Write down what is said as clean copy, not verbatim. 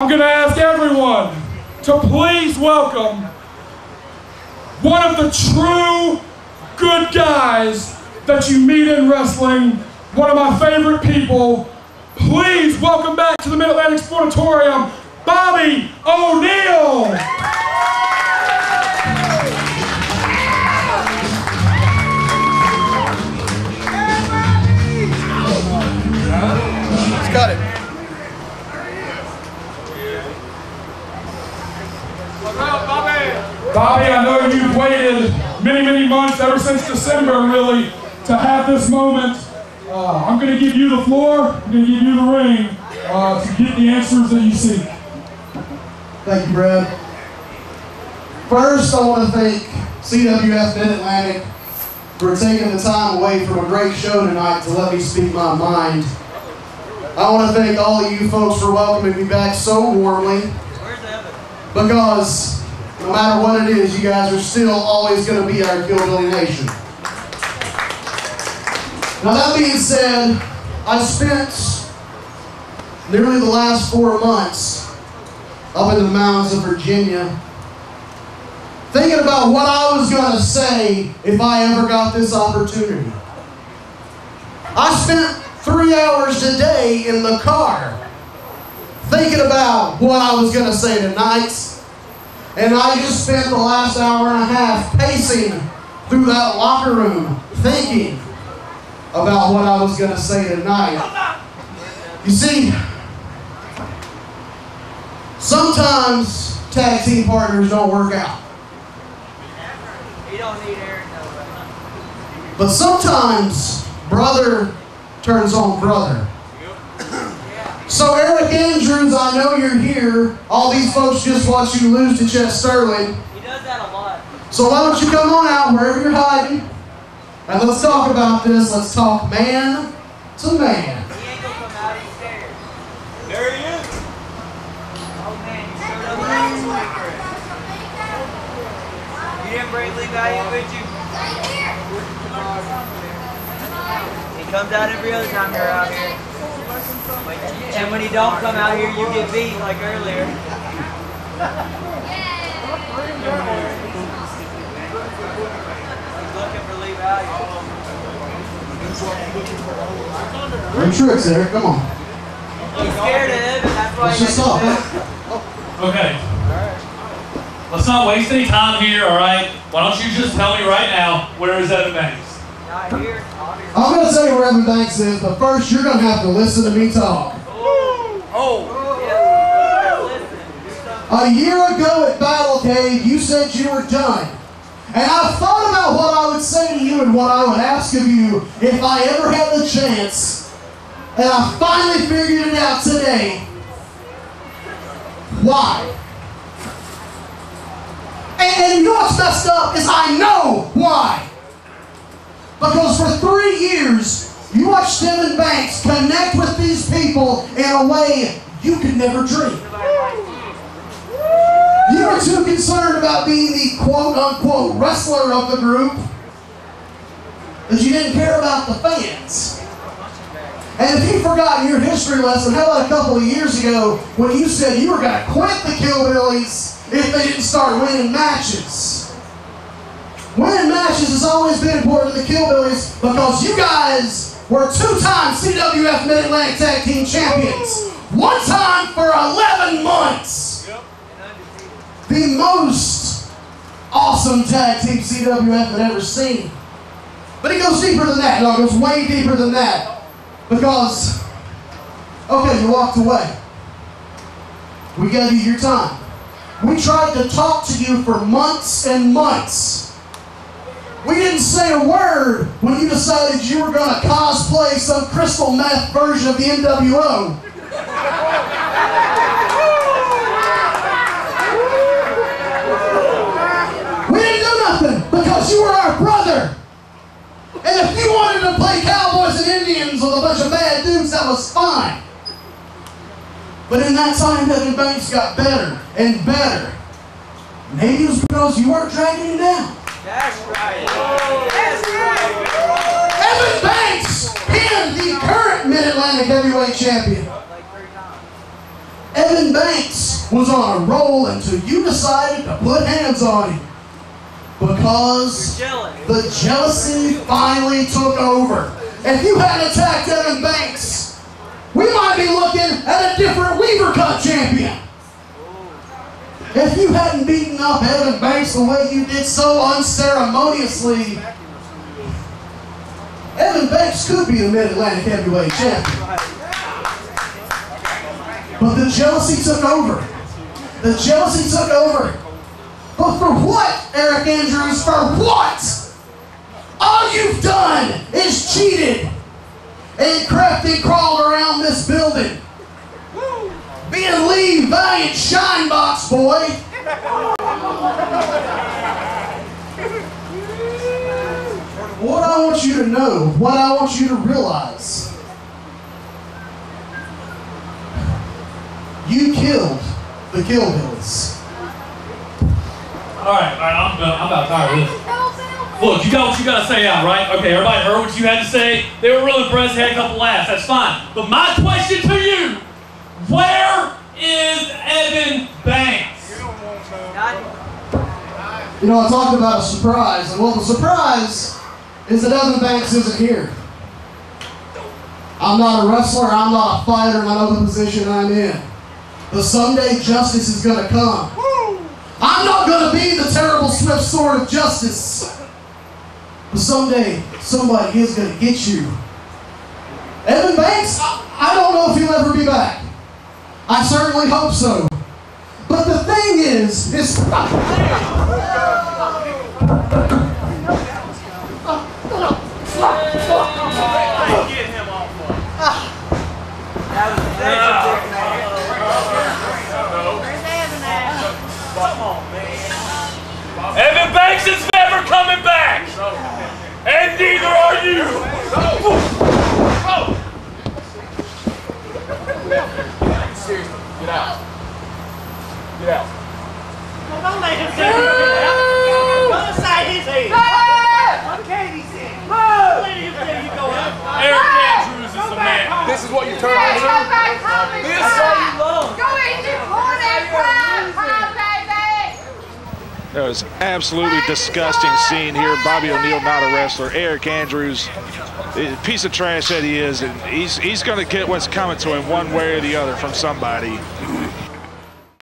I'm going to ask everyone to please welcome one of the true good guys that you meet in wrestling, one of my favorite people. Please welcome back to the Mid-Atlantic Sportatorium, Bobby O'Neill. Let's cut it. Bobby, I know you've waited many, many months, ever since December, really, to have this moment. I'm going to give you the floor, I'm going to give you the ring to get the answers that you seek. Thank you, Brad. First, I want to thank CWF Mid-Atlantic for taking the time away from a great show tonight to let me speak my mind. I want to thank all of you folks for welcoming me back so warmly. Where's Everett? Because no matter what it is, you guys are still always going to be our Hillbilly Nation. Now that being said, I spent nearly the last 4 months up in the mountains of Virginia thinking about what I was going to say if I ever got this opportunity. I spent 3 hours a day in the car thinking about what I was going to say tonight. And I just spent the last hour and a half pacing through that locker room thinking about what I was going to say tonight. You see, sometimes tag team partners don't work out. You don't need Aric. But sometimes brother turns on brother. So Aric Andrews, I know you're here. All these folks just watched you lose to Chet Sterling. He does that a lot. So why don't you come on out wherever you're hiding, and let's talk about this. Let's talk man to man. He ain't gonna come out, he's scared. There he is. Oh man, you showed up late. You didn't bring Lee value with you? He comes out every other time you're out here. And when he don't come out here, you get beat like earlier. He's looking for Lee value. Great tricks there. Come on. He's scared of him, and that's why Let's he just talk. Okay. Let's not waste any time here, all right? Why don't you just tell me right now, where is Evan Banks? Not here. I'm going to tell you where Evan Banks is, but first you're going to have to listen to me talk. A year ago at Battle Cave, you said you were done. And I thought about what I would say to you and what I would ask of you if I ever had the chance. And I finally figured it out today. Why? And you know what's messed up is I know why. Because for 3 years, you watched Evan Banks connect with these people in a way you could never dream. You were too concerned about being the quote-unquote wrestler of the group that you didn't care about the fans. And if you've forgotten your history lesson, how about a couple of years ago when you said you were going to quit the Killbillies if they didn't start winning matches? Winning matches has always been important to the Killbillies because you guys were 2-time CWF Mid-Atlantic Tag Team Champions. 1 time for 11 months. The most awesome tag team CWF had ever seen. But it goes deeper than that. No, it goes way deeper than that. Because, okay, you walked away. We gave you your time. We tried to talk to you for months and months. We didn't say a word when you decided you were going to cosplay some crystal meth version of the NWO. We didn't do nothing because you were our brother. And if you wanted to play cowboys and Indians with a bunch of bad dudes, that was fine. But in that time, Evan Banks got better and better. Maybe it was because you weren't dragging him down. That's right. That's right. Evan Banks pinned the current Mid-Atlantic Heavyweight Champion. Evan Banks was on a roll until you decided to put hands on him. Because the jealousy finally took over. If you hadn't attacked Evan Banks, we might be looking at a different Weaver Cup champion. If you hadn't beaten up Evan Banks the way you did so unceremoniously, Evan Banks could be the Mid-Atlantic heavyweight champion. But the jealousy took over. The jealousy took over. But for what, Aric Andrews? For what? All you've done is cheated and crept and crawled around this building. Being Lee Valiant Shinebox, boy. What I want you to know, what I want you to realize, you killed the Killbillies. All right, I'm about tired of this. Look, you got what you got to say out, right? Okay, everybody heard what you had to say. They were really impressed, had a couple laughs, that's fine. But my question to you, where is Evan Banks? You know, I talked about a surprise, and well, the surprise is that Evan Banks isn't here. I'm not a wrestler, I'm not a fighter, and I know the position I'm in. But someday justice is going to come. I'm not going to be the terrible swift sword of justice. But someday, somebody is going to get you. Evan Banks, I don't know if he'll ever be back. I certainly hope so. But the thing is Evan Banks is never coming back! And neither are you! Seriously, get out. Get out. Well, don't let him say it. Don't say his head. What can he say? Don't let him say you go out. Aric Andrews is the man. This is what you turn on. This is all you love. Go easy for that prime time, baby! That was absolutely disgusting scene here. Bobby O'Neill, not a wrestler. Aric Andrews, a piece of trash that he is, and he's going to get what's coming to him one way or the other from somebody.